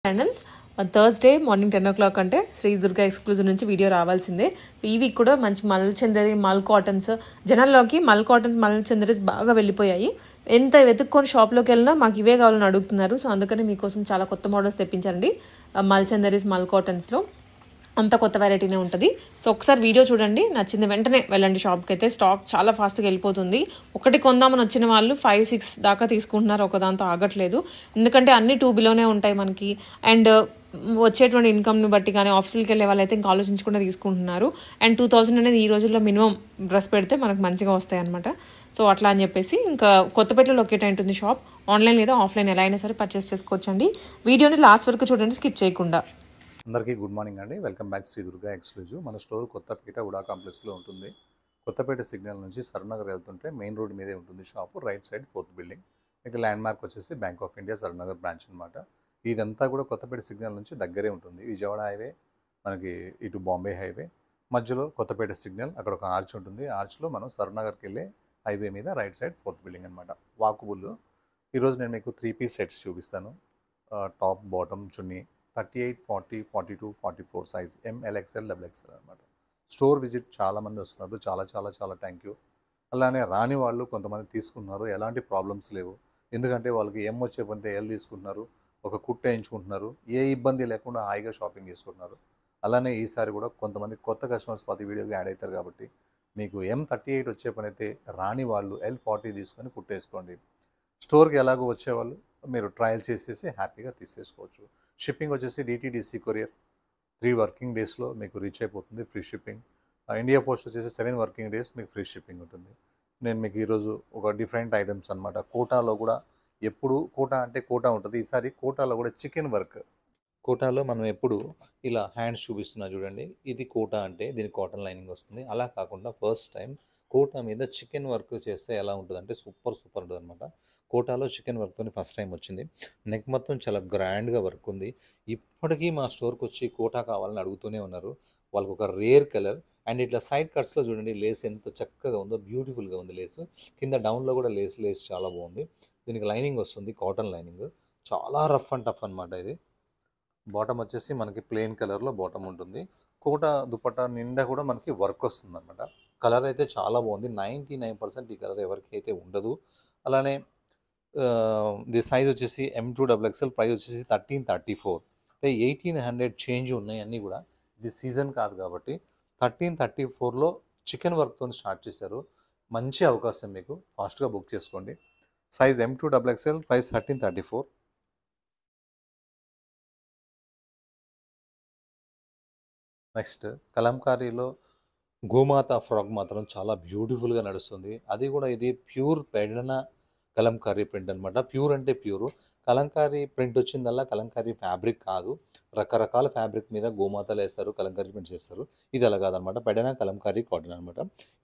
Handles Thursday morning 10 o'clock అంటే Shri Durga exclusive నుంచి video రావాల్సిందే. ఈ వీక్ కూడా మంచి మల్చందరి మల్ కాటన్స్ జనాల్లోకి మల్ కాటన్స్ మల్ చందరీస్ బాగా వెళ్ళిపోయాయి. ఎంత వెతుక్కొని షాప్లోకి వెళ్ళినా మాకు ఇవే కావాలని అడుగుతున్నారు. సో అందుకని మీకోసం చాలా కొత్త మోడల్స్ తెప్పించండి. మల్ చందరీస్ మల్ కాటన్స్లో అంత కొత్త వెరైటీనే ఉంటుంది. సో ఒకసారి వీడియో చూడండి, నచ్చింది వెంటనే వెళ్ళండి షాప్కి. అయితే స్టాక్ చాలా ఫాస్ట్గా వెళ్ళిపోతుంది. ఒకటి కొందామని వచ్చిన వాళ్ళు 5-6 దాకా తీసుకుంటున్నారు, ఒక దాంతో ఆగట్లేదు. ఎందుకంటే అన్ని 2 బిలోనే ఉంటాయి మనకి. అండ్ వచ్చేటువంటి ఇన్కమ్ని బట్టి కానీ ఆఫీస్కి వెళ్ళే వాళ్ళైతే ఇంకా ఆలోచించకుండా తీసుకుంటున్నారు. అండ్ 2000 అనేది ఈ రోజుల్లో మినిమం డ్రెస్ పెడితే మనకు మంచిగా వస్తాయి అనమాట. సో అట్లా అని చెప్పేసి ఇంకా కొత్తపేటలో లొకేట్ అయి ఉంటుంది షాప్. ఆన్లైన్ లేదా ఆఫ్లైన్ ఎలా అయినా సరే పర్చేస్ చేసుకోవచ్చండి. వీడియోని లాస్ట్ వరకు చూడండి, స్కిప్ చేయకుండా. అందరికీ గుడ్ మార్నింగ్ అండి. Welcome back Sri Durga exclusive. మన స్టోర్ కొత్తపేట ఉడా కాంప్లెక్స్లో ఉంటుంది. కొత్తపేట సిగ్నల్ నుంచి సరనగర్ వెళ్తుంటే మెయిన్ రోడ్ మీదే ఉంటుంది shop. Right side 4th building. మీకు ల్యాండ్ మార్క్ వచ్చేసి బ్యాంక్ ఆఫ్ ఇండియా సరనగర్ బ్రాంచ్ అనమాట. ఇదంతా కూడా కొత్తపేట సిగ్నల్ నుంచి దగ్గరే ఉంటుంది. విజయవాడ హైవే, మనకి ఇటు బాంబే హైవే, మధ్యలో కొత్తపేట సిగ్నల్, అక్కడ ఒక ఆర్చ్ ఉంటుంది. ఆర్చ్లో మనం సరనగర్కి వెళ్ళే హైవే మీద రైట్ సైడ్ 4th బిల్డింగ్ అనమాట. వాకబుల్. ఈరోజు నేను మీకు 3 పీస్ సెట్స్ చూపిస్తాను. టాప్ బాటమ్ చున్నీ 38, 40, 42, 44 సైజ్ MLXL XXL అనమాట. స్టోర్ విజిట్ చాలామంది వస్తున్నారు. చాలా థ్యాంక్ యూ. అలానే రాని వాళ్ళు కొంతమంది తీసుకున్నారు, ఎలాంటి ప్రాబ్లమ్స్ లేవు. ఎందుకంటే వాళ్ళకి M వచ్చే పనితే L తీసుకుంటున్నారు, ఒక కుట్టు వేయించుకుంటున్నారు, ఏ ఇబ్బంది లేకుండా హాయిగా షాపింగ్ చేసుకుంటున్నారు. అలానే ఈసారి కూడా కొంతమంది కొత్త కస్టమర్స్ ప్రతి వీడియోకి యాడ్ అవుతారు కాబట్టి మీకు M38 వచ్చే పని అయితే రాని వాళ్ళు L40 తీసుకొని కుట్టేసుకోండి. స్టోర్కి ఎలాగో వచ్చేవాళ్ళు మీరు ట్రయల్ చేసేసి హ్యాపీగా తీసేసుకోవచ్చు. షిప్పింగ్ వచ్చేసి DTDC కొరియర్ 3 వర్కింగ్ డేస్లో మీకు రీచ్ అయిపోతుంది, ఫ్రీ షిప్పింగ్. ఇండియా పోస్ట్ వచ్చేసి 7 వర్కింగ్ డేస్ మీకు ఫ్రీ షిప్పింగ్ ఉంటుంది. నేను మీకు ఈరోజు ఒక డిఫరెంట్ ఐటమ్స్ అనమాట. కోటాలో కూడా ఎప్పుడు కోటా అంటే కోటా ఉంటుంది, ఈసారి కోటాలో కూడా చికెన్ వర్క్. కోటాలో మనం ఎప్పుడు ఇలా హ్యాండ్స్ చూపిస్తున్నా చూడండి, ఇది కోటా అంటే దీనికి కాటన్ లైనింగ్ వస్తుంది. అలా కాకుండా ఫస్ట్ టైం కోటా మీద చికెన్ వర్క్ చేస్తే ఎలా ఉంటుందంటే సూపర్ ఉంటుంది అనమాట. కోటాలో చికెన్ వర్క్తో ఫస్ట్ టైం వచ్చింది. నెక్ మొత్తం చాలా గ్రాండ్గా వర్క్ ఉంది. ఇప్పటికీ మా స్టోర్కి వచ్చి కోటా కావాలని అడుగుతూనే ఉన్నారు. వాళ్ళకి ఒక రేర్ కలర్. అండ్ ఇట్లా సైడ్ కట్స్లో చూడండి లేస్ ఎంత చక్కగా ఉందో, బ్యూటిఫుల్గా ఉంది లేస్. కింద డౌన్లో కూడా లేస్ చాలా బాగుంది. దీనికి లైనింగ్ వస్తుంది, కాటన్ లైనింగ్. చాలా రఫ్ అండ్ టఫ్ అనమాట ఇది. బాటమ్ వచ్చేసి మనకి ప్లెయిన్ కలర్లో బాటమ్ ఉంటుంది. కోటా దుపట్టా నిండా కూడా మనకి వర్క్ వస్తుంది అనమాట. కలర్ అయితే చాలా బాగుంది. 99% ఈ కలర్ ఎవరికి అయితే ఉండదు. అలానే ది సైజ్ వచ్చేసి M2XXL, ప్రైస్ వచ్చేసి 1334. అంటే 1800 చేంజ్ ఉన్నాయి అన్నీ కూడా. ఇది సీజన్ కాదు కాబట్టి 1334లో చికెన్ వర్క్తో స్టార్ట్ చేశారు. మంచి అవకాశం మీకు, ఫాస్ట్గా బుక్ చేసుకోండి. Size M2XXL, price 1334. నెక్స్ట్ కలంకారీలో గోమాత ఫ్రాక్ మాత్రం చాలా బ్యూటిఫుల్గా నడుస్తుంది. అది కూడా ఇది ప్యూర్ పెడన కలంకారీ ప్రింట్ అనమాట. ప్యూర్ అంటే ప్యూర్. కలంకారీ ప్రింట్ వచ్చిందల్లా కలంకారీ ఫ్యాబ్రిక్ కాదు, రకరకాల ఫ్యాబ్రిక్ మీద గోమాతలు వేస్తారు, కలంకారీ ప్రింట్ చేస్తారు. ఇది అలా కాదనమాట, పెడన కలంకారీ కాటన్ అనమాట.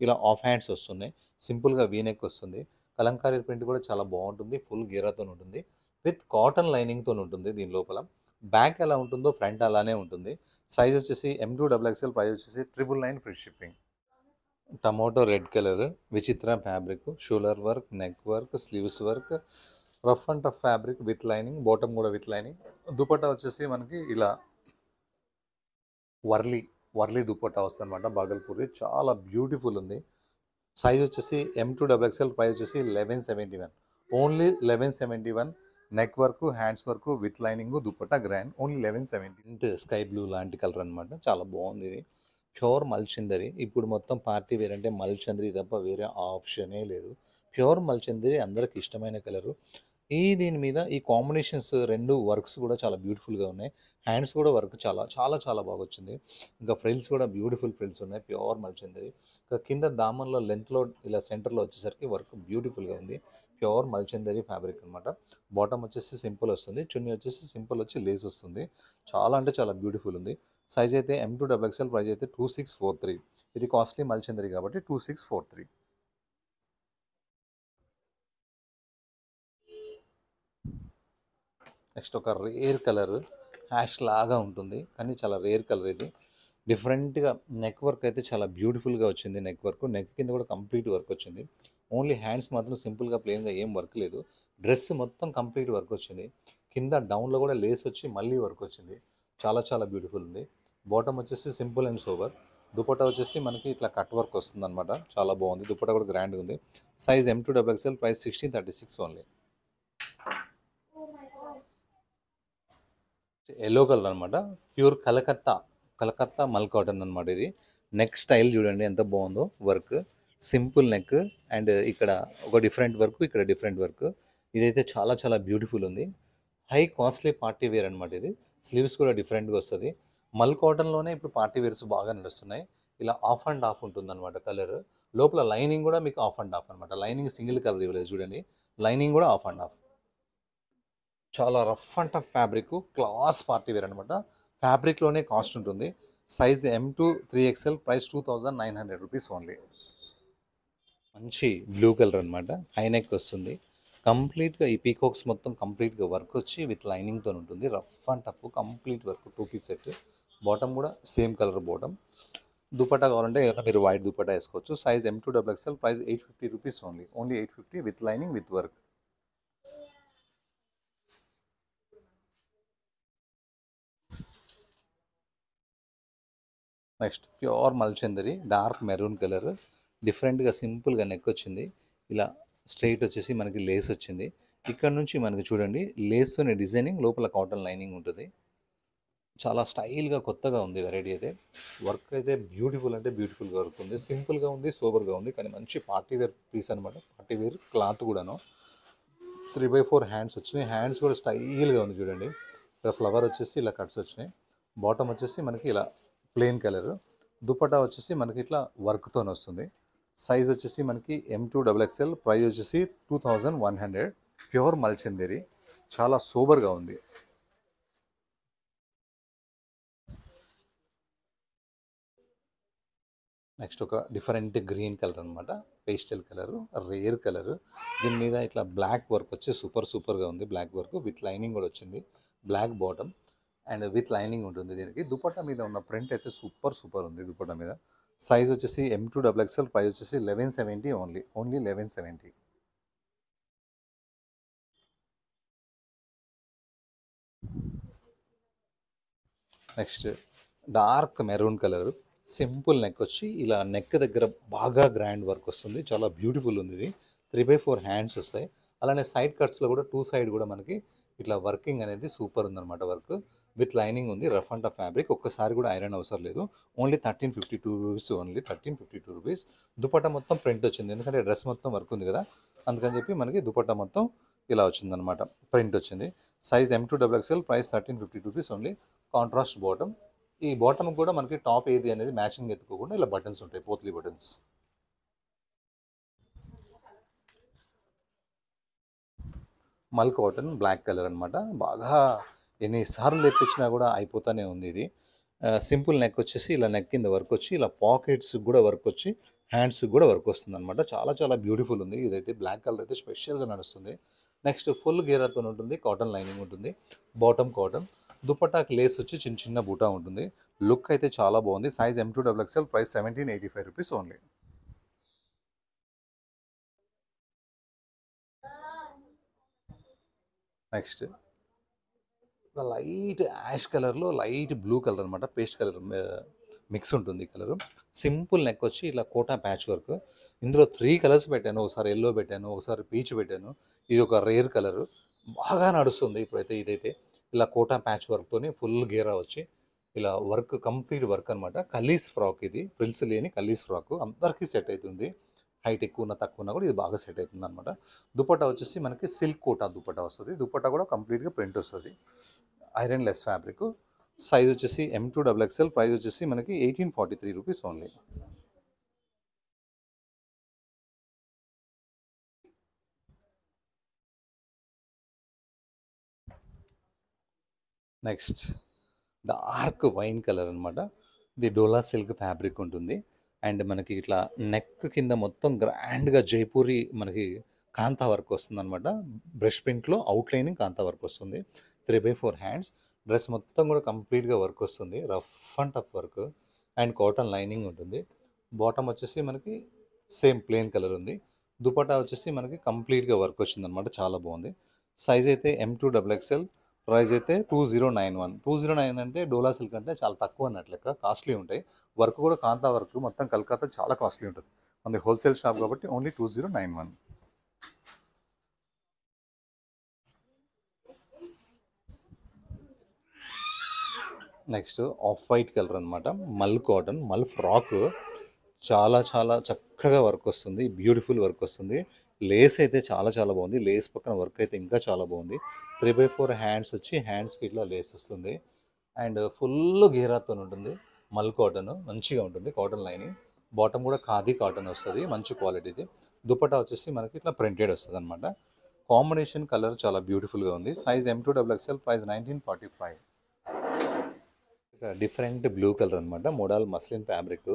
ఇలా ఆఫ్ హ్యాండ్స్ వస్తున్నాయి, సింపుల్గా వీనెక్ వస్తుంది. కలంకారీ ప్రింట్ కూడా చాలా బాగుంటుంది, ఫుల్ గీరాతో ఉంటుంది, విత్ కాటన్ లైనింగ్తో ఉంటుంది. దీని లోపల బ్యాక్ ఎలా ఉంటుందో ఫ్రంట్ అలానే ఉంటుంది. సైజ్ వచ్చేసి M2XXL, ప్రైస్ వచ్చేసి 999 free shipping. Tomato red colour, విచిత్ర fabric, shoulder work, neck work, sleeves work, rough and tough fabric with lining, bottom కూడా విత్ లైనింగ్. దుపట్టా వచ్చేసి మనకి ఇలా వర్లీ దుపట్టా వస్తుంది అనమాట, బాగల్పూరి. చాలా బ్యూటిఫుల్ ఉంది. సైజ్ వచ్చేసి M2XXL, ప్రైస్ వచ్చేసి 1171, only 1171. Neck work, hands work with lining, dupatta grand, only 1170. Sky blue లాంటి కలర్ అనమాట, చాలా బాగుంది. ఇది ప్యూర్ మల్చందరి. ఇప్పుడు మొత్తం పార్టీ వేర్ అంటే మల్చందరి తప్ప వేరే ఆప్షనే లేదు. ప్యూర్ మల్చందరి అందరికి ఇష్టమైన కలరు. దీని మీద ఈ కాంబినేషన్స్ రెండు వర్క్స్ కూడా చాలా బ్యూటిఫుల్గా ఉన్నాయి. హ్యాండ్స్ కూడా వర్క్ చాలా బాగా వచ్చింది. ఇంకా ఫ్రిల్స్ కూడా బ్యూటిఫుల్ ఫ్రిల్స్ ఉన్నాయి, ప్యూర్ మల్చందరి. ఇంకా కింద దామన్లో లెంత్లో ఇలా సెంటర్లో వచ్చేసరికి వర్క్ బ్యూటిఫుల్గా ఉంది. ప్యూర్ మల్చందరి ఫ్యాబ్రిక్ అనమాట. బాటమ్ వచ్చేసి సింపుల్ వస్తుంది, చున్నీ వచ్చేసి సింపుల్ వచ్చి లేస్ వస్తుంది. చాలా అంటే చాలా బ్యూటిఫుల్ ఉంది. సైజ్ అయితే M2XXL, ప్రైస్ అయితే 2643. ఇది కాస్ట్లీ మల్చందరి కాబట్టి 2643. నెక్స్ట్ ఒక రేర్ కలర్, హ్యాష్ లాగా ఉంటుంది కానీ చాలా రేర్ కలర్. ఇది డిఫరెంట్గా నెక్ వర్క్ అయితే చాలా బ్యూటిఫుల్గా వచ్చింది. నెక్ కింద కూడా కంప్లీట్ వర్క్ వచ్చింది. ఓన్లీ హ్యాండ్స్ మాత్రం సింపుల్గా ప్లెయిన్గా ఏం వర్క్ లేదు. డ్రెస్ మొత్తం కంప్లీట్ వర్క్ వచ్చింది. కింద డౌన్లో కూడా లేస్ వచ్చి మళ్ళీ వర్క్ వచ్చింది. చాలా చాలా బ్యూటిఫుల్ ఉంది. బాటమ్ వచ్చేసి సింపుల్ అండ్ సోబర్. దుపట్టా వచ్చేసి మనకి ఇట్లా కట్ వర్క్ వస్తుంది అనమాట. చాలా బాగుంది. దుపట్టా కూడా గ్రాండ్గా ఉంది. Size M2XL, price 1636 only. Yellow colour అనమాట. ప్యూర్ కలకత్తా మల్ కాటన్ అనమాట. ఇది నెక్ స్టైల్ చూడండి ఎంత బాగుందో. వర్క్ సింపుల్ నెక్ అండ్ ఇక్కడ ఒక డిఫరెంట్ వర్క్, ఇక్కడ డిఫరెంట్ వర్క్. ఇదైతే చాలా చాలా బ్యూటిఫుల్ ఉంది. హై కాస్ట్లీ పార్టీ వేర్ అనమాట. ఇది స్లీవ్స్ కూడా డిఫరెంట్గా వస్తుంది. మల్ కాటన్లోనే ఇప్పుడు పార్టీ వేర్స్ బాగా నడుస్తున్నాయి. ఇలా ఆఫ్ అండ్ ఆఫ్ ఉంటుంది అనమాట కలర్. లోపల లైనింగ్ కూడా మీకు ఆఫ్ అండ్ ఆఫ్ అనమాట. లైనింగ్ సింగిల్ కలర్ ఇవ్వలేదు చూడండి. లైనింగ్ కూడా ఆఫ్ అండ్ ఆఫ్. చాలా rough and tough fabric, class party wear అనమాట. ఫ్యాబ్రిక్లోనే కాస్ట్ ఉంటుంది. Size M2 3XL, price 2900 rupees only. మంచి బ్లూ కలర్ అనమాట. హై నెక్ వస్తుంది. కంప్లీట్గా ఈ పీకాక్స్ మొత్తం కంప్లీట్గా వర్క్ వచ్చి విత్ లైనింగ్తో ఉంటుంది. Rough and tough complete work. 2 piece set. Bottom కూడా సేమ్ కలర్ బాటమ్. దుపట్టా కావాలంటే ఏదైనా మీరు వైట్ దుపట్టా వేసుకోవచ్చు. Size M2XL, price 850 rupees only. 850 with lining with work. Next pure మల్చందరి, డార్క్ మెరూన్ కలర్. డిఫరెంట్గా సింపుల్గా నెక్ వచ్చింది. ఇలా స్ట్రైట్ వచ్చేసి మనకి లేస్ వచ్చింది. ఇక్కడ నుంచి మనకి చూడండి లేస్తోనే డిజైనింగ్, లోపల కాటన్ లైనింగ్ ఉంటుంది. చాలా స్టైల్గా కొత్తగా ఉంది వెరైటీ అయితే. వర్క్ అయితే బ్యూటిఫుల్ అంటే బ్యూటిఫుల్గా వర్క్ ఉంది. సింపుల్గా ఉంది, సోబర్గా ఉంది, కానీ మంచి పార్టీ వేర్ పీస్ అనమాట. పార్టీ వేర్ క్లాత్ కూడాను. 3/4 హ్యాండ్స్ వచ్చినాయి. హ్యాండ్స్ కూడా స్టైల్గా ఉంది చూడండి. ఇక్కడ ఫ్లవర్ వచ్చేసి ఇలా కట్స్ వచ్చినాయి. బాటమ్ వచ్చేసి మనకి ఇలా ప్లెయిన్ కలర్. దుపట్టా వచ్చేసి మనకి ఇట్లా వర్క్తో వస్తుంది. సైజ్ వచ్చేసి మనకి M2XL, ప్రైస్ వచ్చేసి 2100. ప్యూర్ మల్చందేరి, చాలా సోబర్గా ఉంది. నెక్స్ట్ ఒక డిఫరెంట్ గ్రీన్ కలర్ అనమాట. Pastel colour, rare colour. దీని మీద ఇట్లా బ్లాక్ వర్క్ వచ్చి సూపర్గా ఉంది. బ్లాక్ వర్క్ విత్ లైనింగ్ కూడా వచ్చింది. Black bottom and with lining ఉంటుంది దీనికి. దుపట్టా మీద ఉన్న ప్రింట్ అయితే సూపర్ ఉంది దుపట్టా మీద. సైజ్ వచ్చేసి M2XL, ప్రైస్ వచ్చేసి 1170 only. 1170. Next dark maroon colour. Simple neck వచ్చి ఇలా నెక్ దగ్గర బాగా గ్రాండ్ వర్క్ వస్తుంది. చాలా బ్యూటిఫుల్ ఉంది ఇది. 3/4 హ్యాండ్స్ వస్తాయి. అలానే సైడ్ కట్స్లో కూడా 2 సైడ్ కూడా మనకి ఇట్లా వర్కింగ్ అనేది సూపర్ ఉందన్నమాట. వర్క్ విత్ లైనింగ్ ఉంది. Rough and tough fabric. ఒక్కసారి కూడా ఐరన్ అవసరం లేదు. Only 1352 rupees. Only 1352 rupees. Dupatta మొత్తం ప్రింట్ వచ్చింది. ఎందుకంటే డ్రెస్ మొత్తం వర్క్ ఉంది కదా, అందుకని చెప్పి మనకి దుపట్టా మొత్తం ఇలా వచ్చిందనమాట. ప్రింట్ వచ్చింది. Size M2XL, price 1352 rupees only. Contrast bottom. ఈ బాటమ్ కూడా మనకి టాప్ ఏది అనేది మ్యాచింగ్ ఎత్తుకోకుండా ఇలా బటన్స్ ఉంటాయి, పోత్లీ బటన్స్. మల్ కాటన్ బ్లాక్ కలర్ అనమాట. బాగా ఎన్నిసార్లు తెప్పించినా కూడా అయిపోతూనే ఉంది ఇది. సింపుల్ నెక్ వచ్చేసి ఇలా నెక్ కింద వర్క్ వచ్చి ఇలా పాకెట్స్ కూడా వర్క్ వచ్చి హ్యాండ్స్ కూడా వర్క్ వస్తుంది అనమాట. చాలా చాలా బ్యూటిఫుల్ ఉంది. ఇదైతే బ్లాక్ కలర్ అయితే స్పెషల్గా నడుస్తుంది. నెక్స్ట్ ఫుల్ గేరాతో ఉంటుంది. కాటన్ లైనింగ్ ఉంటుంది. Bottom cotton. దుపట్టాకి లేస్ వచ్చి చిన్న బూటా ఉంటుంది. లుక్ అయితే చాలా బాగుంది. Size M2XL, price 1785 rupees only. Next light ash కలర్లో లైట్ బ్లూ కలర్ అనమాట. పేస్ట్ కలర్ మిక్స్ ఉంటుంది కలర్. సింపుల్ నెక్ వచ్చి ఇలా కోటా ప్యాచ్ వర్క్. ఇందులో 3 కలర్స్ పెట్టాను. ఒకసారి ఎల్లో పెట్టాను, ఒకసారి పీచ్ పెట్టాను. ఇది ఒక రేర్ కలర్, బాగా నడుస్తుంది ఇప్పుడైతే. ఇదైతే ఇలా కోటా ప్యాచ్ వర్క్తోని ఫుల్ గేరా వచ్చి ఇలా వర్క్, కంప్లీట్ వర్క్ అనమాట. కలీస్ ఫ్రాక్. ఇది ఫ్రిల్స్ లేని కలీస్ ఫ్రాక్. అందరికీ సెట్ అవుతుంది. హైట్ ఎక్కువ ఉన్న తక్కువ ఉన్నా కూడా ఇది బాగా సెట్ అవుతుంది అనమాట. దుపట్టా వచ్చేసి మనకి సిల్క్ కోటా దుపట్టా వస్తుంది. దుపట్టా కూడా కంప్లీట్గా ప్రింట్ వస్తుంది. Iron less fabric. సైజ్ వచ్చేసి M2XL, ప్రైస్ వచ్చేసి మనకి 1843 rupees only. Next dark wine colour అనమాట. ఇది డోలా సిల్క్ ఫ్యాబ్రిక్ ఉంటుంది. అండ్ మనకి ఇట్లా నెక్ కింద మొత్తం గ్రాండ్గా జైపూరి మనకి కాంతా వర్క్ వస్తుంది అనమాట. బ్రష్ ప్రింట్లో అవుట్లైనింగ్ కాంతా వర్క్ వస్తుంది. 3/4 హ్యాండ్స్. డ్రెస్ మొత్తం కూడా కంప్లీట్గా వర్క్ వస్తుంది. Rough and tough work and cotton lining ఉంటుంది. బాటమ్ వచ్చేసి మనకి సేమ్ ప్లెయిన్ కలర్ ఉంది. దుపట్టా వచ్చేసి మనకి కంప్లీట్గా వర్క్ వచ్చింది అనమాట. చాలా బాగుంది. సైజ్ అయితే M2XL, ప్రైస్ అయితే 2091. 2009 అంటే డోలా సిల్క్ అంటే చాలా తక్కువ అన్నట్లు లెక్క, కాస్ట్లీ ఉంటాయి. వర్క్ కూడా కాంతా వర్క్ మొత్తం కలకత్తా చాలా కాస్ట్లీ ఉంటుంది. మనది హోల్సేల్ షాప్ కాబట్టి only 2091. Next off white colour అనమాట, మల్ కాటన్, మల్ ఫ్రాక్. చాలా చాలా చక్కగా వర్క్ వస్తుంది, బ్యూటిఫుల్ వర్క్ వస్తుంది. లేస్ అయితే చాలా చాలా బాగుంది. లేస్ పక్కన వర్క్ అయితే ఇంకా చాలా బాగుంది. 3/4 హ్యాండ్స్ వచ్చి హ్యాండ్స్కి ఇట్లా లేస్ వస్తుంది. అండ్ ఫుల్ గేరాతో ఉంటుంది. మల్ కాటన్ మంచిగా ఉంటుంది, కాటన్ లైనింగ్. బాటమ్ కూడా ఖాదీ కాటన్ వస్తుంది, మంచి క్వాలిటీది. దుపట్టా వచ్చేసి మనకి ఇట్లా ప్రింటెడ్ వస్తుంది అనమాట. కాంబినేషన్ కలర్ చాలా బ్యూటిఫుల్గా ఉంది. Size M2XXL, price 1945. Different blue colour అనమాట, మోడల్ మస్లిన్ ఫ్యాబ్రిక్.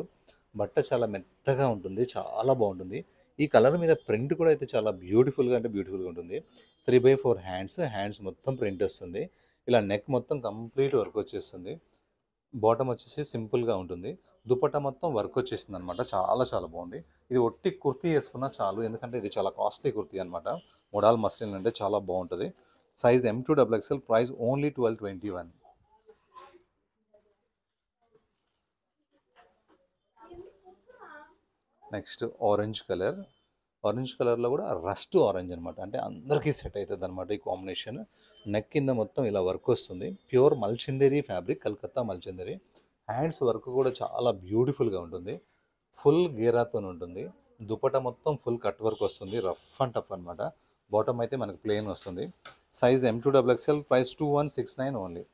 బట్ట చాలా మెత్తగా ఉంటుంది, చాలా బాగుంటుంది. ఈ కలర్ మీద ప్రింట్ కూడా అయితే చాలా బ్యూటిఫుల్గా అంటే బ్యూటిఫుల్గా ఉంటుంది. 3/4 హ్యాండ్స్ మొత్తం ప్రింట్ వస్తుంది. ఇలా నెక్ మొత్తం కంప్లీట్ వర్క్ వచ్చేస్తుంది. బాటమ్ వచ్చేసి సింపుల్గా ఉంటుంది. దుపట్టా మొత్తం వర్క్ వచ్చేసింది అనమాట, చాలా చాలా బాగుంది. ఇది ఒట్టి కుర్తీ వేసుకున్నా చాలు, ఎందుకంటే ఇది చాలా కాస్ట్లీ కుర్తీ అనమాట. మోడల్ మస్లిన్ అంటే చాలా బాగుంటుంది. Size M2XXL, price only 1221. Next orange colour. Orange కలర్లో కూడా రస్ట్ ఆరెంజ్ అనమాట, అంటే అందరికీ సెట్ అవుతుంది అనమాట ఈ కాంబినేషన్. నెక్ కింద మొత్తం ఇలా వర్క్ వస్తుంది. ప్యూర్ మల్చందేరి ఫ్యాబ్రిక్, కలకత్తా మల్చందేరి. హ్యాండ్స్ వర్క్ కూడా చాలా బ్యూటిఫుల్గా ఉంటుంది. ఫుల్ గేరాతో ఉంటుంది. దుపట్టా మొత్తం ఫుల్ కట్ వర్క్ వస్తుంది, రఫ్ అండ్ టఫ్ అనమాట. బాటమ్ అయితే మనకు ప్లెయిన్ వస్తుంది. Size M2XXL, price 2169 only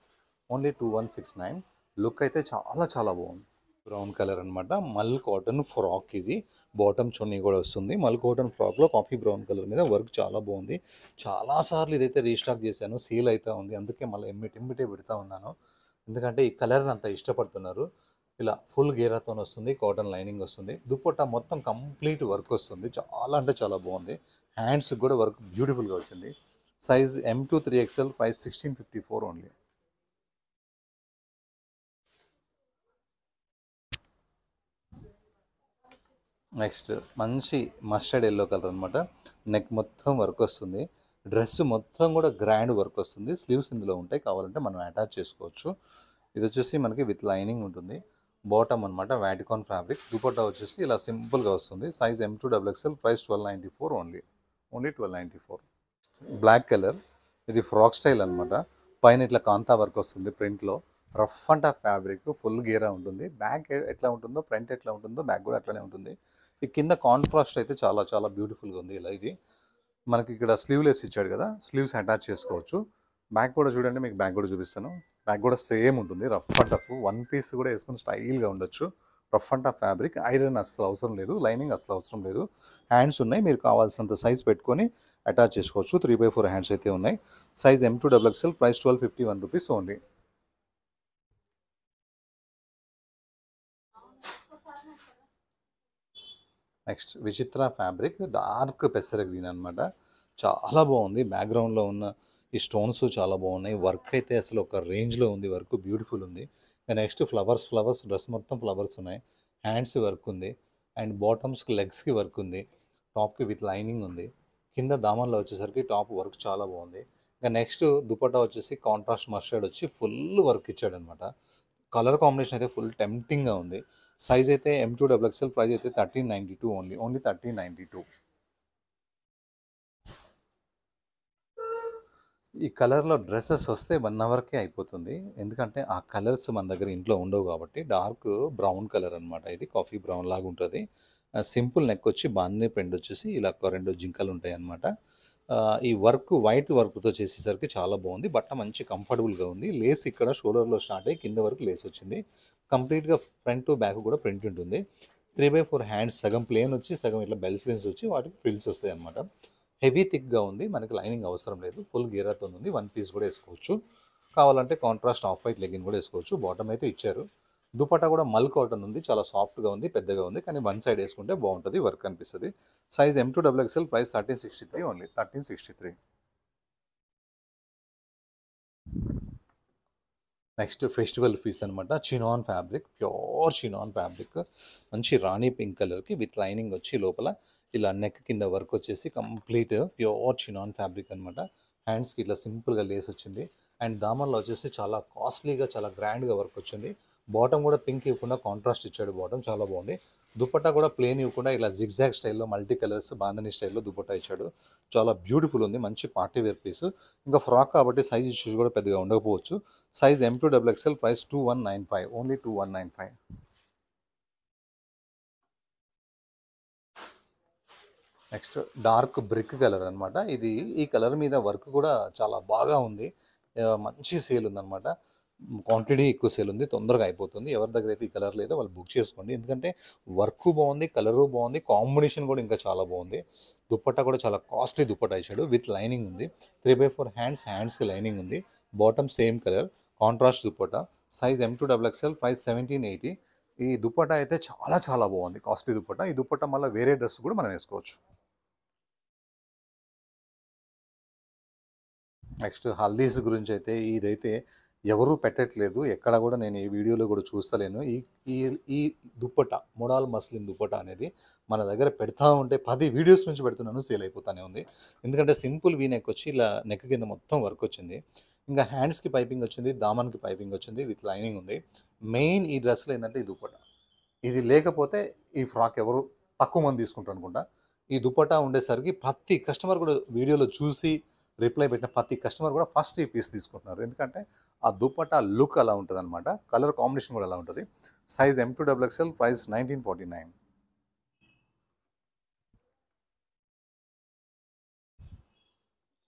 2169. Look అయితే చాలా చాలా బాగుంది. బ్రౌన్ కలర్ అనమాట, మల్ కాటన్ ఫ్రాక్. ఇది బాటమ్ చున్నీ కూడా వస్తుంది. మల్ కాటన్ ఫ్రాక్లో కాఫీ బ్రౌన్ కలర్ మీద వర్క్ చాలా బాగుంది. చాలాసార్లు ఇదైతే రీస్టాక్ చేశాను, సేల్ అవుతూ ఉంది, అందుకే మళ్ళీ ఎమ్మిటే పెడతా ఉన్నాను. ఎందుకంటే ఈ కలర్ని అంత ఇష్టపడుతున్నారు. ఇలా ఫుల్ గేరాతో వస్తుంది, కాటన్ లైనింగ్ వస్తుంది. దుపట్టా మొత్తం కంప్లీట్ వర్క్ వస్తుంది, చాలా అంటే చాలా బాగుంది. హ్యాండ్స్కి కూడా వర్క్ బ్యూటిఫుల్గా వచ్చింది. Size M2 3XL, price 1654 only. Next మంచి మస్టర్డ్ ఎల్లో కలర్ అనమాట. నెక్ మొత్తం వర్క్ వస్తుంది. డ్రెస్ మొత్తం కూడా గ్రాండ్ వర్క్ వస్తుంది. స్లీవ్స్ ఇందులో ఉంటాయి, కావాలంటే మనం అటాచ్ చేసుకోవచ్చు. ఇది వచ్చేసి మనకి విత్ లైనింగ్ ఉంటుంది. బాటమ్ అనమాట వాటికాన్ ఫ్యాబ్రిక్. దుపట్టా వచ్చేసి ఇలా సింపుల్గా వస్తుంది. Size M2XXL, price 1294 only 1294. Black colour. ఇది ఫ్రాక్ స్టైల్ అనమాట. పైన ఇట్లా కాంతా వర్క్ వస్తుంది ప్రింట్లో. Rough and tough fabric, full గేరా ఉంటుంది. బ్యాక్ ఎట్లా ఉంటుందో ఫ్రంట్ ఎట్లా ఉంటుందో బ్యాక్ కూడా అట్లనే ఉంటుంది. ఈ కింద కాంట్రాస్ట్ అయితే చాలా చాలా బ్యూటిఫుల్గా ఉంది. ఇలా ఇది మనకి ఇక్కడ స్లీవ్లెస్ ఇచ్చాడు కదా, స్లీవ్స్ అటాచ్ చేసుకోవచ్చు. బ్యాక్ కూడా చూడండి, మీకు బ్యాక్ కూడా చూపిస్తాను. బ్యాక్ కూడా సేమ్ ఉంటుంది, rough and tough. One piece కూడా వేసుకొని స్టైల్గా ఉండొచ్చు. Rough and tough fabric. Iron అస్సలు అవసరం లేదు, లైనింగ్ అస్సలు అవసరం లేదు. హ్యాండ్స్ ఉన్నాయి, మీరు కావాల్సినంత సైజ్ పెట్టుకొని అటాచ్ చేసుకోవచ్చు. 3/4 హ్యాండ్స్ అయితే ఉన్నాయి. Size M2XXL, price 1251 rupees only. Next విచిత్ర ఫ్యాబ్రిక్, డార్క్ పెసర గ్రీన్ అనమాట. చాలా బాగుంది. బ్యాక్గ్రౌండ్లో ఉన్న ఈ స్టోన్స్ చాలా బాగున్నాయి. వర్క్ అయితే అసలు ఒక రేంజ్లో ఉంది, వర్క్ బ్యూటిఫుల్ ఉంది. నెక్స్ట్ ఫ్లవర్స్ డ్రెస్ మొత్తం ఫ్లవర్స్ ఉన్నాయి. హ్యాండ్స్ వర్క్ ఉంది. అండ్ బాటమ్స్కి లెగ్స్కి వర్క్ ఉంది. టాప్కి విత్ లైనింగ్ ఉంది. కింద దామన్లో వచ్చేసరికి టాప్ వర్క్ చాలా బాగుంది. ఇంకా నెక్స్ట్ దుపట్టా వచ్చేసి కాంట్రాస్ట్ మస్టర్డ్ వచ్చి ఫుల్ వర్క్ ఇచ్చాడనమాట. కలర్ కాంబినేషన్ అయితే ఫుల్ టెంప్టింగ్గా ఉంది. సైజ్ అయితే M2XXL, ప్రైస్ అయితే 1392 ఓన్లీ 1392. ఈ కలర్లో డ్రెస్సెస్ వస్తే 1 అవర్కే అయిపోతుంది, ఎందుకంటే ఆ కలర్స్ మన దగ్గర ఇంట్లో ఉండవు కాబట్టి. డార్క్ బ్రౌన్ కలర్ అనమాట, ఇది కాఫీ బ్రౌన్ లాగా ఉంటుంది. సింపుల్ నెక్ వచ్చి బాందిని ప్రింట్ వచ్చేసి ఇలా 2 జింకలు ఉంటాయి అనమాట. ఈ వర్క్ వైట్ వర్క్తో చేసేసరికి చాలా బాగుంది. బట్ట మంచి కంఫర్టబుల్గా ఉంది. లేస్ ఇక్కడ షోల్డర్లో స్టార్ట్ అయ్యి కింద వరకు లేస్ వచ్చింది. కంప్లీట్గా ఫ్రంట్ టు బ్యాక్ కూడా ప్రింట్ ఉంటుంది. 3/4 హ్యాండ్స్, సగం ప్లేన్ వచ్చి సగం ఇట్లా బెల్ స్లీవ్స్ వచ్చి వాటికి ఫ్రిల్స్ వస్తాయి అనమాట. హెవీ థిక్గా ఉంది, మనకి లైనింగ్ అవసరం లేదు. ఫుల్ గేరాతో ఉంది. వన్ పీస్ కూడా వేసుకోవచ్చు, కావాలంటే కాంట్రాస్ట్ ఆఫ్ వైట్ లెగిన్ కూడా వేసుకోవచ్చు. బాటమ్ అయితే ఇచ్చారు. దుపట్టా కూడా మల్ కాటన్ ఉంది, చాలా సాఫ్ట్గా ఉంది, పెద్దగా ఉంది. కానీ వన్ సైడ్ వేసుకుంటే బాగుంటుంది, వర్క్ అనిపిస్తుంది. Size M2XXL, price 1363 only 1363. Next festival piece అనమాట. Chinon fabric, pure chinon fabric. మంచి రాణి పింక్ కలర్కి విత్ లైనింగ్ వచ్చి లోపల ఇలా నెక్ కింద వర్క్ వచ్చేసి కంప్లీట్ ప్యూర్ చినాన్ ఫ్యాబ్రిక్ అనమాట. హ్యాండ్స్కి ఇట్లా సింపుల్గా లేస్ వచ్చింది. అండ్ దామన్లో వచ్చేసి చాలా కాస్ట్లీగా చాలా గ్రాండ్గా వర్క్ వచ్చింది. బాటమ్ కూడా పింక్ ఇవ్వకుండా కాంట్రాస్ట్ ఇచ్చాడు, బాటమ్ చాలా బాగుంది. దుపట్టా కూడా ప్లేన్ ఇవ్వకుండా ఇలా జిగ్జాగ్ స్టైల్లో మల్టీ కలర్స్ బాందని స్టైల్లో దుపట్టా ఇచ్చాడు. చాలా బ్యూటిఫుల్ ఉంది, మంచి పార్టీ వేర్ పీస్. ఇంకా ఫ్రాక్ కాబట్టి సైజ్ ఇష్యూస్ కూడా పెద్దగా ఉండకపోవచ్చు. Size M2XXL, price 2195, only 2195. Next dark brick colour అనమాట ఇది. ఈ కలర్ మీద వర్క్ కూడా చాలా బాగా ఉంది. మంచి సేల్ ఉందన్నమాట. క్వాంటిటీ ఎక్కువ సేల్ ఉంది, తొందరగా అయిపోతుంది. ఎవరి దగ్గర అయితే ఈ కలర్ లేదో వాళ్ళు బుక్ చేసుకోండి. ఎందుకంటే వర్క్ బాగుంది, కలరు బాగుంది, కాంబినేషన్ కూడా ఇంకా చాలా బాగుంది. దుప్పట్టా కూడా చాలా కాస్ట్లీ దుప్పట్టా ఇచ్చాడు, విత్ లైనింగ్ ఉంది. 3/4 హ్యాండ్స్కి లైనింగ్ ఉంది. Bottom same colour, contrast dupatta. Size M2XXL, price 1780. ఈ దుప్పట్టా అయితే చాలా చాలా బాగుంది, కాస్ట్లీ దుప్పట్టా. ఈ దుప్పట్టా మళ్ళీ వేరే డ్రెస్ కూడా మనం వేసుకోవచ్చు. నెక్స్ట్ హల్దీస్ గురించి అయితే ఇదైతే ఎవరూ పెట్టట్లేదు, ఎక్కడ కూడా నేను ఈ వీడియోలో కూడా చూస్తలేను. ఈ ఈ ఈ దుప్పట మొడాల్ మస్లిన్ దుప్పట అనేది మన దగ్గర పెడతా ఉంటే 10 వీడియోస్ నుంచి పెడుతున్నాను, సేల్ అయిపోతానే ఉంది. ఎందుకంటే సింపుల్ వీ నెక్ వచ్చి ఇలా నెక్ కింద మొత్తం వర్క్ వచ్చింది. ఇంకా హ్యాండ్స్కి పైపింగ్ వచ్చింది, దామన్కి పైపింగ్ వచ్చింది, విత్ లైనింగ్ ఉంది. మెయిన్ ఈ డ్రెస్లో ఏంటంటే ఈ దుప్పట, ఇది లేకపోతే ఈ ఫ్రాక్ ఎవరు తక్కువ మంది తీసుకుంటారు అనుకుంటా. ఈ దుపట్టా ఉండేసరికి ప్రతి కస్టమర్ కూడా వీడియోలో చూసి రిప్లై పెట్టిన ప్రతి కస్టమర్ కూడా ఫస్ట్ ఈ పీస్ తీసుకుంటున్నారు. ఎందుకంటే ఆ దుపట్టా లుక్ అలా ఉంటుంది అనమాట, కలర్ కాంబినేషన్ కూడా అలా ఉంటుంది. Size M2XXL, price 1949.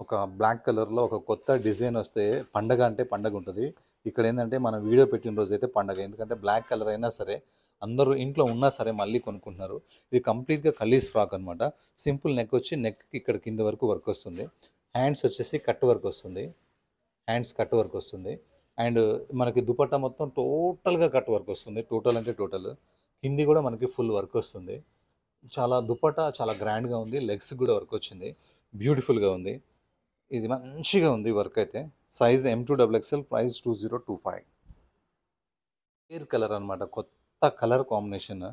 ఒక బ్లాక్ కలర్లో ఒక కొత్త డిజైన్ వస్తే పండగ అంటే పండగ ఉంటుంది. ఇక్కడ ఏంటంటే మనం వీడియో పెట్టిన రోజు అయితే పండగ, ఎందుకంటే బ్లాక్ కలర్ అయినా సరే అందరూ ఇంట్లో ఉన్నా సరే మళ్ళీ కొనుక్కుంటున్నారు. ఇది కంప్లీట్గా కలీస్ ఫ్రాక్ అనమాట. సింపుల్ నెక్ వచ్చి నెక్కి ఇక్కడ కింద వరకు వర్క్ వస్తుంది. హ్యాండ్స్ వచ్చేసి కట్ వర్క్ వస్తుంది, హ్యాండ్స్ కట్ వర్క్ వస్తుంది. అండ్ మనకి దుపట్టా మొత్తం టోటల్గా కట్ వర్క్ వస్తుంది. టోటల్ అంటే టోటల్ కింది కూడా మనకి ఫుల్ వర్క్ వస్తుంది. చాలా దుపట్టా చాలా గ్రాండ్గా ఉంది, లెగ్స్ కూడా వర్క్ వచ్చింది, బ్యూటిఫుల్గా ఉంది. ఇది మంచిగా ఉంది వర్క్ అయితే. Size M2XXL, price 2025. Rare colour అనమాట, కొత్త కలర్ కాంబినేషన్.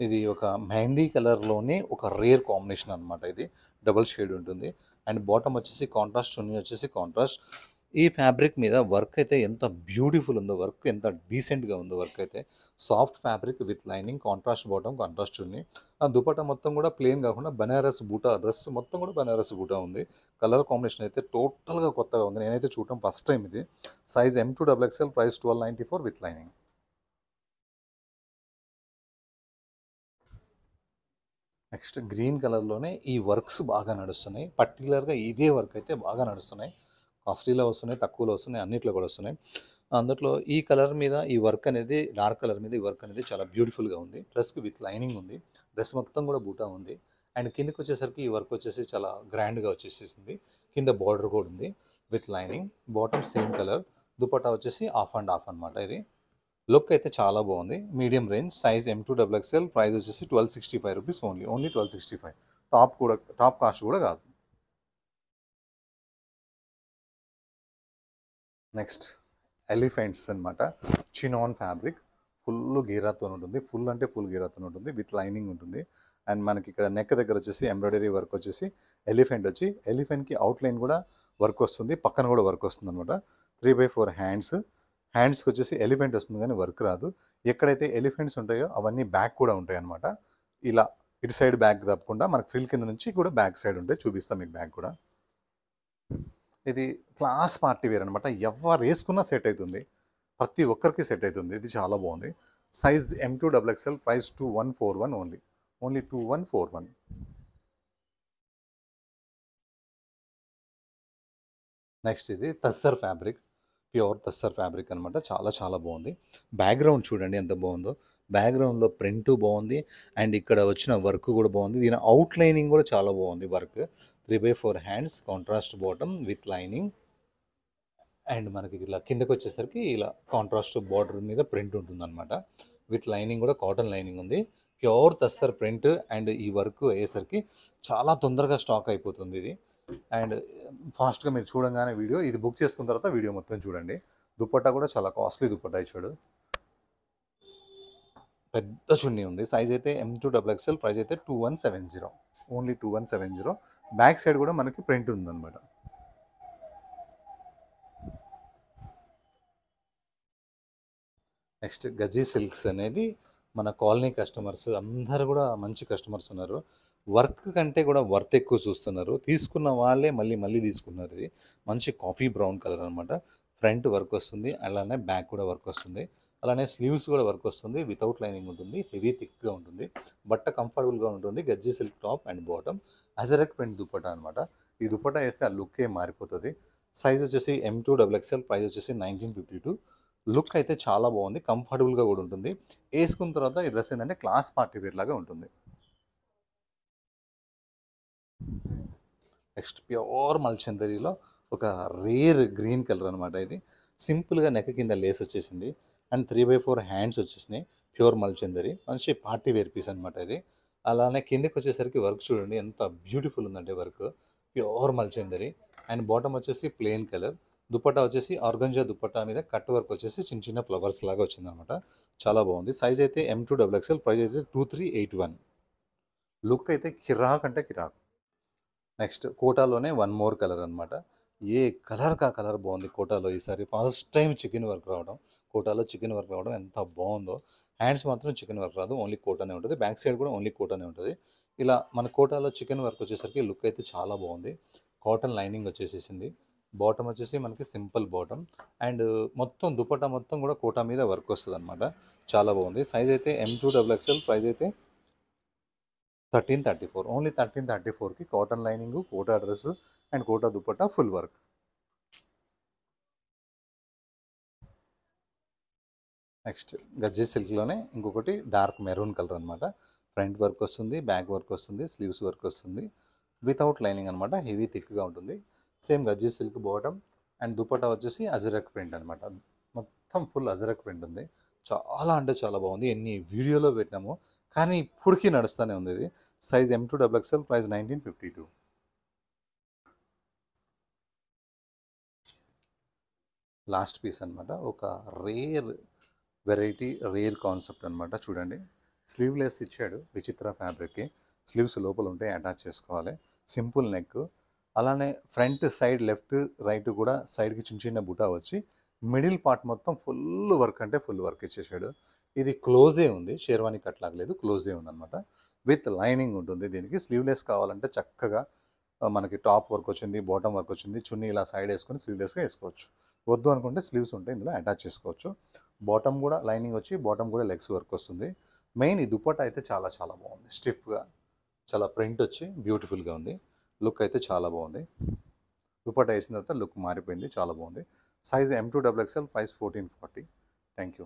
ఇది ఒక మెహందీ కలర్లోనే ఒక రేర్ కాంబినేషన్ అనమాట. ఇది డబుల్ షేడ్ ఉంటుంది. అండ్ బాటమ్ వచ్చేసి కాంట్రాస్ట్, చున్నీ వచ్చేసి కాంట్రాస్ట్. ఈ ఫ్యాబ్రిక్ మీద వర్క్ అయితే ఎంత బ్యూటిఫుల్ ఉందో, వర్క్ ఎంత డీసెంట్గా ఉందో వర్క్ అయితే. Soft fabric with lining, contrast bottom, contrast chunni. ఆ దుపట్టా మొత్తం కూడా ప్లెయిన్ కాకుండా బనారస్ బూటా, డ్రెస్ మొత్తం కూడా బనారస్ బూటా ఉంది. కలర్ కాంబినేషన్ అయితే టోటల్గా కొత్తగా ఉంది, నేనైతే చూడటం ఫస్ట్ టైం ఇది. Size M2XXL, price 1294, with lining. Next green కలర్లోనే ఈ వర్క్స్ బాగా నడుస్తున్నాయి. పర్టికులర్గా ఇదే వర్క్ అయితే బాగా నడుస్తున్నాయి. కాస్ట్లీలో వస్తున్నాయి, తక్కువలో వస్తున్నాయి, అన్నిట్లో కూడా వస్తున్నాయి. అందులో ఈ కలర్ మీద ఈ వర్క్ అనేది, డార్క్ కలర్ మీద ఈ వర్క్ అనేది చాలా బ్యూటిఫుల్గా ఉంది. డ్రెస్కి విత్ లైనింగ్ ఉంది, డ్రెస్ మొత్తం కూడా బూటా ఉంది. అండ్ కిందకి వచ్చేసరికి ఈ వర్క్ వచ్చేసి చాలా గ్రాండ్గా వచ్చేసేసింది. కింద బార్డర్ కూడా ఉంది with lining. Bottom same colour, dupatta వచ్చేసి ఆఫ్ అండ్ ఆఫ్ అనమాట. ఇది లుక్ అయితే చాలా బాగుంది. Medium range, size M2XXL, price వచ్చేసి 1265 రూపీస్ ఓన్లీ 1265. టాప్ కాస్ట్ కూడా కాదు. నెక్స్ట్ ఎలిఫెంట్స్ అనమాట, చినాన్ ఫ్యాబ్రిక్. ఫుల్ గీరాతో ఉంటుంది, ఫుల్ అంటే ఫుల్ గీరాతో ఉంటుంది, విత్ లైనింగ్ ఉంటుంది. అండ్ మనకి ఇక్కడ నెక్ దగ్గర వచ్చేసి ఎంబ్రాయిడరీ వర్క్ వచ్చేసి ఎలిఫెంట్ వచ్చి, ఎలిఫెంట్కి అవుట్లైన్ కూడా వర్క్ వస్తుంది, పక్కన కూడా వర్క్ వస్తుంది అనమాట. 3/4 హ్యాండ్స్కి వచ్చేసి ఎలిఫెంట్ వస్తుంది కానీ వర్క్ రాదు. ఎక్కడైతే ఎలిఫెంట్స్ ఉంటాయో అవన్నీ బ్యాక్ కూడా ఉంటాయి అనమాట. ఇలా ఇటు సైడ్ బ్యాక్ తప్పకుండా మనకు ఫ్రిల్ కింద నుంచి కూడా బ్యాక్ సైడ్ ఉంటాయి, చూపిస్తాం మీకు బ్యాక్ కూడా. ఇది క్లాస్ పార్టీ వేర్ అనమాట, ఎవరు వేసుకున్నా సెట్ అవుతుంది, ప్రతి ఒక్కరికి సెట్ అవుతుంది. ఇది చాలా బాగుంది. Size M2XXL, price 2141 only 2141. Next ఇది tussar fabric, pure tussar fabric అనమాట. చాలా చాలా బాగుంది. బ్యాక్గ్రౌండ్ చూడండి ఎంత బాగుందో, బ్యాక్గ్రౌండ్లో ప్రింట్ బాగుంది. అండ్ ఇక్కడ వచ్చిన వర్క్ కూడా బాగుంది. దీని అవుట్లైనింగ్ కూడా చాలా బాగుంది work. 3/4 hands, contrast bottom with lining. And మనకి ఇలా కిందకి వచ్చేసరికి ఇలా కాంట్రాస్ట్ బార్డర్ మీద ప్రింట్ ఉంటుంది అనమాట. విత్ లైనింగ్ కూడా కాటన్ లైనింగ్ ఉంది. Pure tussar print. అండ్ ఈ వర్క్ అయ్యేసరికి చాలా తొందరగా స్టాక్ అయిపోతుంది ఇది. అండ్ ఫాస్ట్గా మీరు చూడంగానే వీడియో ఇది బుక్ చేసుకున్న తర్వాత వీడియో మొత్తం చూడండి. దుపట్టా కూడా చాలా కాస్ట్లీ దుపట్టా ఇచ్చాడు, పెద్ద చున్నీ ఉంది. సైజ్ అయితే M2XXL, ప్రైస్ అయితే 2170, ఓన్లీ 2170. బ్యాక్ సైడ్ కూడా మనకి ప్రింట్ ఉందన్నమాట. నెక్స్ట్ గజీ సిల్క్స్ అనేది మన కాలనీ కస్టమర్స్ అందరూ కూడా మంచి కస్టమర్స్ ఉన్నారు. వర్క్ కంటే కూడా వర్త్ ఎక్కువ చూస్తున్నారు. తీసుకున్న వాళ్ళే మళ్ళీ మళ్ళీ తీసుకున్నారు. ఇది మంచి కాఫీ బ్రౌన్ కలర్ అనమాట. ఫ్రంట్ వర్క్ వస్తుంది, అలానే బ్యాక్ కూడా వర్క్ వస్తుంది, అలానే స్లీవ్స్ కూడా వర్క్ వస్తుంది. వితౌట్ లైనింగ్ ఉంటుంది, హెవీ థిక్గా ఉంటుంది, బట్ట కంఫర్టబుల్గా ఉంటుంది. గజ్జి silk top and bottom, ajrakh print dupatta అనమాట. ఈ దుపట్టా వేస్తే ఆ లుక్కే మారిపోతుంది. సైజ్ వచ్చేసి M2XXL, ప్రైస్ వచ్చేసి 1952. లుక్ అయితే చాలా బాగుంది, కంఫర్టబుల్గా కూడా ఉంటుంది. వేసుకున్న తర్వాత ఈ డ్రెస్ ఏంటంటే క్లాస్ పార్టీ వేర్ లాగా ఉంటుంది. నెక్స్ట్ ప్యూర్ మల్చందరిలో ఒక రేర్ గ్రీన్ కలర్ అనమాట. ఇది సింపుల్గా నెక్ కింద లేస్ వచ్చేసింది అండ్ 3/4 హ్యాండ్స్ వచ్చేసినాయి. ప్యూర్ మల్చందరి, మంచి పార్టీ వేర్ పీస్ అనమాట ఇది. అలానే కిందకి వచ్చేసరికి వర్క్ చూడండి ఎంత బ్యూటిఫుల్ ఉందంటే వర్క్. ప్యూర్ మల్చందరి అండ్ బాటమ్ వచ్చేసి ప్లెయిన్ కలర్. దుపట్టా వచ్చేసి ఆర్గంజా దుపట్టా మీద కట్ వర్క్ వచ్చేసి చిన్న చిన్న ఫ్లవర్స్ లాగా వచ్చిందనమాట. చాలా బాగుంది. సైజ్ అయితే M2XXL, ప్రైస్ అయితే 2381. లుక్ అయితే కిరాక్ అంటే కిరాక్. నెక్స్ట్ కోటాలోనే వన్ మోర్ కలర్ అనమాట. ఏ కలర్ కా కలర్ బాగుంది కోటాలో. ఈసారి ఫస్ట్ టైం చికెన్ వర్క్ రావడం, కోటాలో చికెన్ వర్క్ రావడం ఎంత బాగుందో. హ్యాండ్స్ మాత్రం చికెన్ వర్క్ రాదు, ఓన్లీ కోటానే ఉంటుంది. బ్యాక్ సైడ్ కూడా ఓన్లీ కోటానే ఉంటుంది. ఇలా మన కోటాలో చికెన్ వర్క్ వచ్చేసరికి లుక్ అయితే చాలా బాగుంది. Cotton lining వచ్చేసేసింది. బాటమ్ వచ్చేసి మనకి సింపుల్ బాటమ్ అండ్ మొత్తం దుపట్టా మొత్తం కూడా కోటా మీద వర్క్ వస్తుంది అనమాట. చాలా బాగుంది. సైజ్ అయితే M2XXL, ప్రైస్ అయితే 1334. ఓన్లీ 1334కి cotton lining, Kota dress and Kota dupatta full work. Next గజ్జి సిల్క్లోనే ఇంకొకటి డార్క్ మెరూన్ కలర్ అనమాట. ఫ్రంట్ వర్క్ వస్తుంది, బ్యాక్ వర్క్ వస్తుంది, స్లీవ్స్ వర్క్ వస్తుంది, వితౌట్ లైనింగ్ అనమాట. హెవీ థిక్గా ఉంటుంది. సేమ్ గజ్జి సిల్క్ బాటమ్ అండ్ దుపట్టా వచ్చేసి అజరక్ ప్రింట్ అనమాట. మొత్తం ఫుల్ అజరక్ ప్రింట్ ఉంది. చాలా అంటే చాలా బాగుంది. ఎన్ని వీడియోలో పెట్టినామో కానీ ఇప్పటికీ నడుస్తూనే ఉంది ఇది. Size M2XXL, price 1952. Last piece అనమాట. ఒక రేర్ వెరైటీ, రేర్ కాన్సెప్ట్ అనమాట. చూడండి, స్లీవ్లెస్ ఇచ్చాడు విచిత్ర ఫ్యాబ్రిక్కి. స్లీవ్స్ లోపల ఉంటే అటాచ్ చేసుకోవాలి. సింపుల్ నెక్, అలానే ఫ్రంట్ సైడ్ లెఫ్ట్ రైట్ కూడా సైడ్కి చిన్న చిన్న బుటా వచ్చి మిడిల్ పార్ట్ మొత్తం ఫుల్ వర్క్ అంటే ఫుల్ వర్క్ ఇచ్చేసాడు. ఇది క్లోజే ఉంది, షేర్వానీ కట్ లాగలేదు, క్లోజే ఉందన్నమాట. విత్ లైనింగ్ ఉంటుంది. దీనికి స్లీవ్లెస్ కావాలంటే చక్కగా మనకి టాప్ వర్క్ వచ్చింది, బాటమ్ వర్క్ వచ్చింది, చున్నీ ఇలా సైడ్ వేసుకొని స్లీవ్లెస్గా వేసుకోవచ్చు. వద్దు అనుకుంటే స్లీవ్స్ ఉంటే ఇందులో అటాచ్ చేసుకోవచ్చు. బాటమ్ కూడా లైనింగ్ వచ్చి బాటమ్ కూడా లెగ్స్ వర్క్ వస్తుంది. మెయిన్ ఈ దుపట్టా అయితే చాలా చాలా బాగుంది. స్టిఫ్గా చాలా ప్రింట్ వచ్చి బ్యూటిఫుల్గా ఉంది. లుక్ అయితే చాలా బాగుంది. దుపట్టా వేసిన తర్వాత లుక్ మారిపోయింది, చాలా బాగుంది. Size M2XXL, price 1440. Thank you.